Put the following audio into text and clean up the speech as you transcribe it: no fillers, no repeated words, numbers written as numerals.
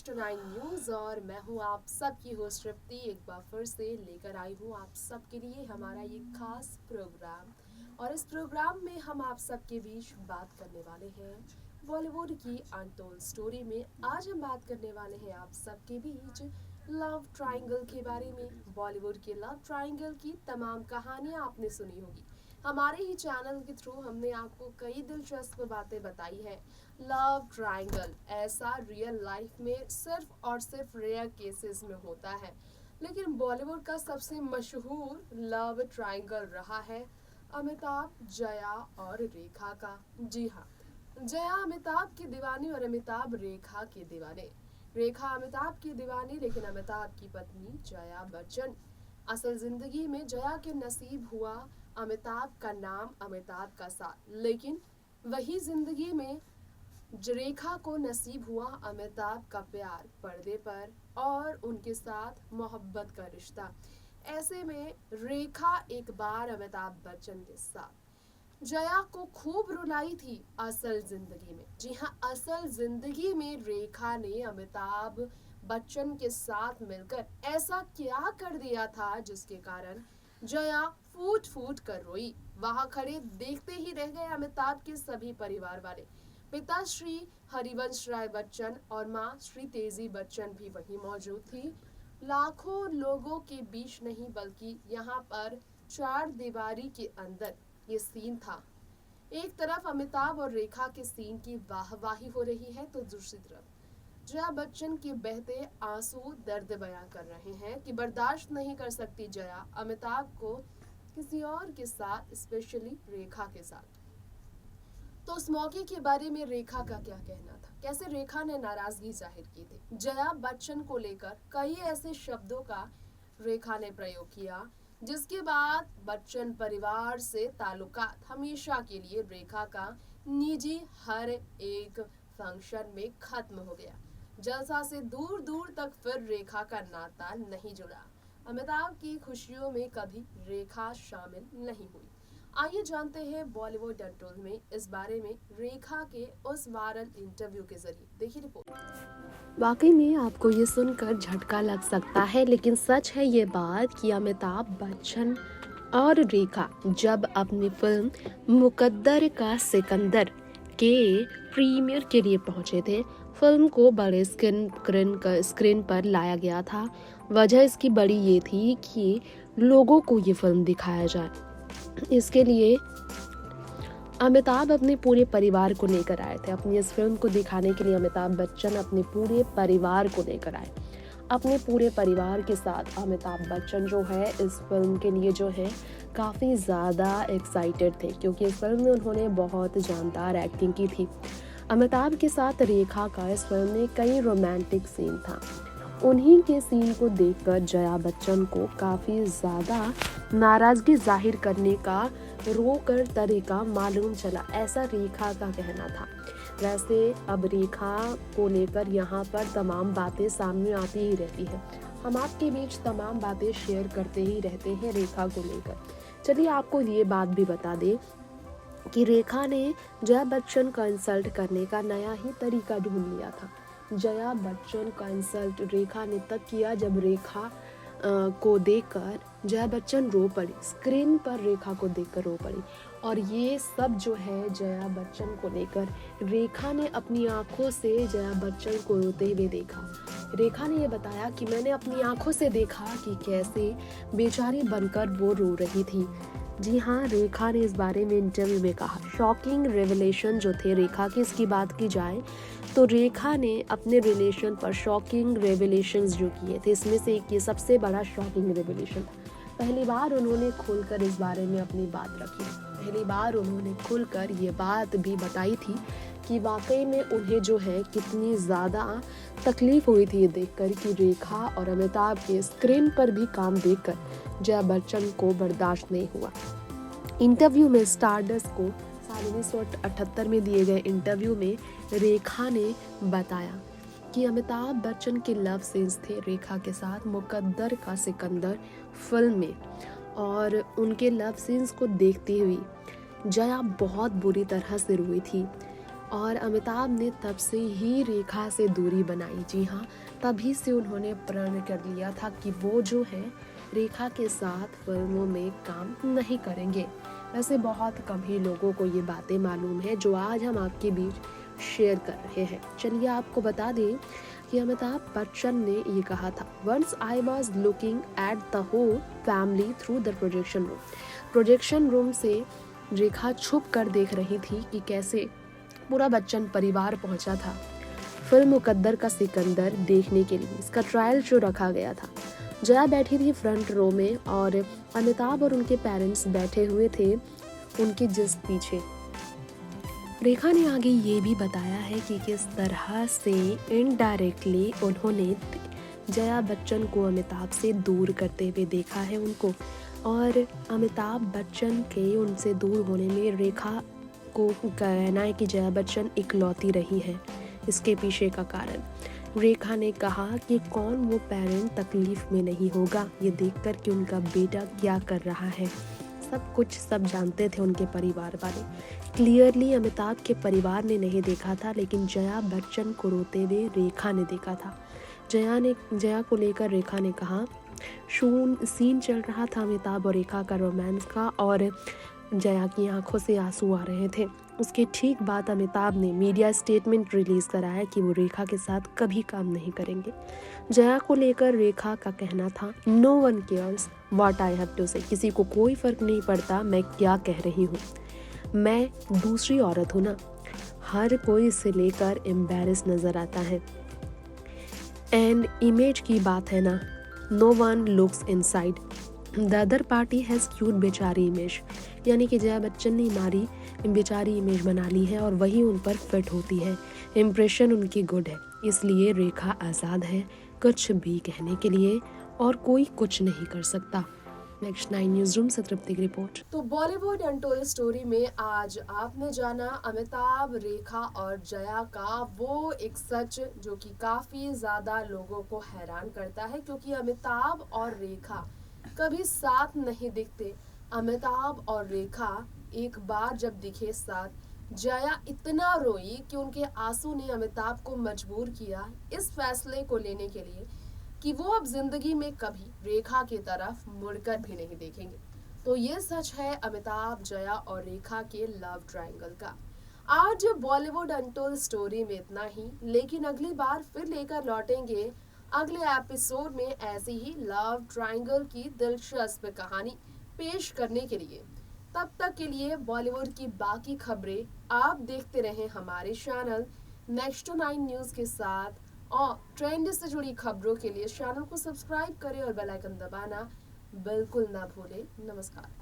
Next nine news और मैं हूं आप सबकी होस्ट तृप्ति। एक बार फिर से लेकर आई हूं आप सबके लिए हमारा ये खास प्रोग्राम। और इस प्रोग्राम में हम आप सबके बीच बात करने वाले हैं बॉलीवुड की अनटोल्ड स्टोरी में। आज हम बात करने वाले हैं आप सबके बीच लव ट्रायंगल के बारे में। बॉलीवुड के लव ट्रायंगल की तमाम कहानियां आपने सुनी होगी। हमारे ही चैनल के थ्रू हमने आपको कई दिलचस्प बातें बताई है। लव ट्रायंगल ऐसा रियल लाइफ में सिर्फ और सिर्फ रेयर केसेस में होता है, लेकिन बॉलीवुड का सबसे मशहूर लव ट्रायंगल रहा है अमिताभ, जया और रेखा का। जी हाँ, जया अमिताभ की दीवानी और अमिताभ रेखा के दीवाने। रेखा अमिताभ की दीवानी, लेकिन अमिताभ की पत्नी जया बच्चन। असल जिंदगी में जया के नसीब हुआ अमिताभ का नाम, अमिताभ का साथ, लेकिन वही जिंदगी में रेखा को नसीब हुआ अमिताभ का प्यार पर्दे पर और उनके साथ मोहब्बत का रिश्ता। ऐसे में रेखा एक बार अमिताभ बच्चन के साथ जया को खूब रुलाई थी असल जिंदगी में। जी हाँ, असल जिंदगी में रेखा ने अमिताभ बच्चन के साथ मिलकर ऐसा क्या कर दिया था जिसके कारण जया फूट फूट कर रोई। वहां खड़े देखते ही रह गए अमिताभ के सभी परिवार वाले। पिता श्री हरिवंश राय बच्चन और माँ श्री तेजी बच्चन भी वहीं मौजूद थी। लाखों लोगों के बीच नहीं, बल्कि यहाँ पर चार दीवारी के अंदर ये सीन था। एक तरफ अमिताभ और रेखा के सीन की वाहवाही हो रही है, तो दूसरी तरफ जया बच्चन के बहते आंसू दर्द बयां कर रहे हैं कि बर्दाश्त नहीं कर सकती जया अमिताभ को किसी और के साथ, स्पेशली रेखा के साथ। तो उस मौके के बारे में रेखा का क्या कहना था, कैसे रेखा ने नाराजगी जाहिर की थी जया बच्चन को लेकर। कई ऐसे शब्दों का रेखा ने प्रयोग किया जिसके बाद बच्चन परिवार से ताल्लुकात हमेशा के लिए रेखा का निजी हर एक फंक्शन में खत्म हो गया। जलसा से दूर दूर तक फिर रेखा का नाता नहीं जुड़ा। अमिताभ की खुशियों में कभी रेखा शामिल नहीं हुई। आइए जानते हैं बॉलीवुड अनटोल्ड में इस बारे में रेखा के उस वायरल इंटरव्यू के जरिए। देखिए रिपोर्ट। वाकई में आपको ये सुनकर झटका लग सकता है, लेकिन सच है ये बात कि अमिताभ बच्चन और रेखा जब अपनी फिल्म मुकद्दर का सिकंदर के प्रीमियर के लिए पहुंचे थे, फिल्म को बड़े स्क्रीन पर लाया गया था। वजह इसकी बड़ी ये थी कि लोगों को ये फिल्म दिखाया जाए। इसके लिए अमिताभ अपने पूरे परिवार को लेकर आए थे। अपनी इस फिल्म को दिखाने के लिए अमिताभ बच्चन अपने पूरे परिवार को लेकर आए। अपने पूरे परिवार के साथ अमिताभ बच्चन जो है इस फिल्म के लिए जो है काफ़ी ज़्यादा एक्साइटेड थे, क्योंकि इस फिल्म में उन्होंने बहुत जानदार एक्टिंग की थी। अमिताभ के साथ रेखा का इस फिल्म में कई रोमांटिक सीन था। उन्हीं के सीन को देखकर जया बच्चन को काफ़ी ज़्यादा नाराज़गी जाहिर करने का रोकर तरीका मालूम चला, ऐसा रेखा का कहना था। वैसे अब रेखा को लेकर यहाँ पर तमाम बातें सामने आती ही रहती है। हम आपके बीच तमाम बातें शेयर करते ही रहते हैं रेखा को लेकर। चलिए आपको ये बात भी बता दें कि रेखा ने जया बच्चन का इंसल्ट करने का नया ही तरीका ढूंढ लिया था। जया बच्चन का इंसल्ट रेखा ने तब किया जब रेखा को देखकर जया बच्चन रो पड़ी। स्क्रीन पर रेखा को देखकर रो पड़ी। और ये सब जो है जया बच्चन को लेकर रेखा ने अपनी आंखों से जया बच्चन को रोते हुए देखा। रेखा ने ये बताया कि मैंने अपनी आंखों से देखा कि कैसे बेचारी बनकर वो रो रही थी। जी हाँ, रेखा ने इस बारे में इंटरव्यू में कहा। शॉकिंग रेवलेशन जो थे रेखा की, इसकी बात की जाए तो रेखा ने अपने रिलेशन पर शॉकिंग रेवलेशंस जो किए थे, इसमें से एक ये सबसे बड़ा शॉकिंग रेवलेशन था। पहली बार उन्होंने खुलकर इस बारे में अपनी बात रखी। पहली बार उन्होंने खुलकर ये बात भी बताई थी कि वाकई में उन्हें जो है कितनी ज़्यादा तकलीफ हुई थी ये देखकर कि रेखा और अमिताभ के स्क्रीन पर भी काम देखकर जया बच्चन को बर्दाश्त नहीं हुआ। इंटरव्यू में स्टारडस्ट को साल 1978 में दिए गए इंटरव्यू में रेखा ने बताया कि अमिताभ बच्चन के लव सीन्स थे रेखा के साथ मुकद्दर का सिकंदर फिल्म में, और उनके लव सीन्स को देखते हुए जया बहुत बुरी तरह से रोई थी। और अमिताभ ने तब से ही रेखा से दूरी बनाई। जी हाँ, तभी से उन्होंने प्रण कर लिया था कि वो जो है रेखा के साथ फिल्मों में काम नहीं करेंगे। वैसे बहुत कम ही लोगों को ये बातें मालूम है जो आज हम आपके बीच शेयर कर रहे हैं। चलिए आपको बता दें कि अमिताभ बच्चन ने ये कहा था, once I was looking at the whole family through the projection room. Projection room से रेखा छुप कर देख रही थी कि कैसे पूरा बच्चन परिवार पहुंचा था फिल्म मुकद्दर का सिकंदर देखने के लिए। इसका ट्रायल शो रखा गया था। जया बैठी थी फ्रंट रो में और अमिताभ और उनके पेरेंट्स बैठे हुए थे उनके जस्ट पीछे। रेखा ने आगे ये भी बताया है कि किस तरह से इनडायरेक्टली उन्होंने जया बच्चन को अमिताभ से दूर करते हुए देखा है उनको, और अमिताभ बच्चन के उनसे दूर होने में रेखा को कहना है कि जया बच्चन इकलौती रही है इसके पीछे का कारण। रेखा ने कहा कि कौन वो पेरेंट तकलीफ में नहीं होगा ये देखकर कि उनका बेटा क्या कर रहा है। सब कुछ सब जानते थे उनके परिवार वाले। क्लियरली अमिताभ के परिवार ने नहीं देखा था, लेकिन जया बच्चन को रोते हुए रेखा ने देखा था। जया को लेकर रेखा ने कहा, सीन चल रहा था अमिताभ और रेखा का रोमांस का, और जया की आंखों से आंसू आ रहे थे। उसके ठीक बाद अमिताभ ने मीडिया स्टेटमेंट रिलीज कराया कि वो रेखा के साथ कभी काम नहीं करेंगे। जया को लेकर रेखा का कहना था, no one cares what I have to say. किसी को कोई फर्क नहीं पड़ता मैं क्या कह रही हूँ, मैं दूसरी औरत हूँ ना। हर कोई इसे लेकर एम्बैरेस नजर आता है। एंड इमेज की बात है ना, no one looks inside the other party has cute बेचारी इमेज। यानी कि जया बच्चन ने हमारी बेचारी इमेज बना ली है और वही उन पर फिट होती है। इम्प्रेशन उनकी गुड है, इसलिए रेखा आज़ाद है कुछ भी कहने के लिए और कोई कुछ नहीं कर सकता। नेक्स्ट 9 न्यूज़ रूम से तृप्ति की रिपोर्ट। तो बॉलीवुड अनटोल्ड स्टोरी में आज आपने जाना अमिताभ, रेखा और जया का वो एक सच जो कि काफी ज्यादा लोगों को हैरान करता है, क्योंकि अमिताभ और रेखा कभी साथ नहीं दिखते। अमिताभ और रेखा एक बार जब दिखे साथ, जया इतना रोई कि उनके आंसू ने अमिताभ को मजबूर किया इस फैसले को लेने के लिए कि वो अब जिंदगी में कभी रेखा की तरफ मुड़कर भी नहीं देखेंगे। तो ये सच है अमिताभ, जया और रेखा के लव ट्रायंगल का। आज बॉलीवुड अनटोल्ड स्टोरी में इतना ही, लेकिन अगली बार फिर लेकर लौटेंगे अगले एपिसोड में ऐसी ही लव ट्रायंगल की दिलचस्प कहानी पेश करने के लिए। तब तक के लिए बॉलीवुड की बाकी खबरें आप देखते रहें हमारे चैनल नेक्स्ट 9 न्यूज के साथ, और ट्रेंड से जुड़ी खबरों के लिए चैनल को सब्सक्राइब करें और बेल आइकन दबाना बिल्कुल ना भूलें। नमस्कार।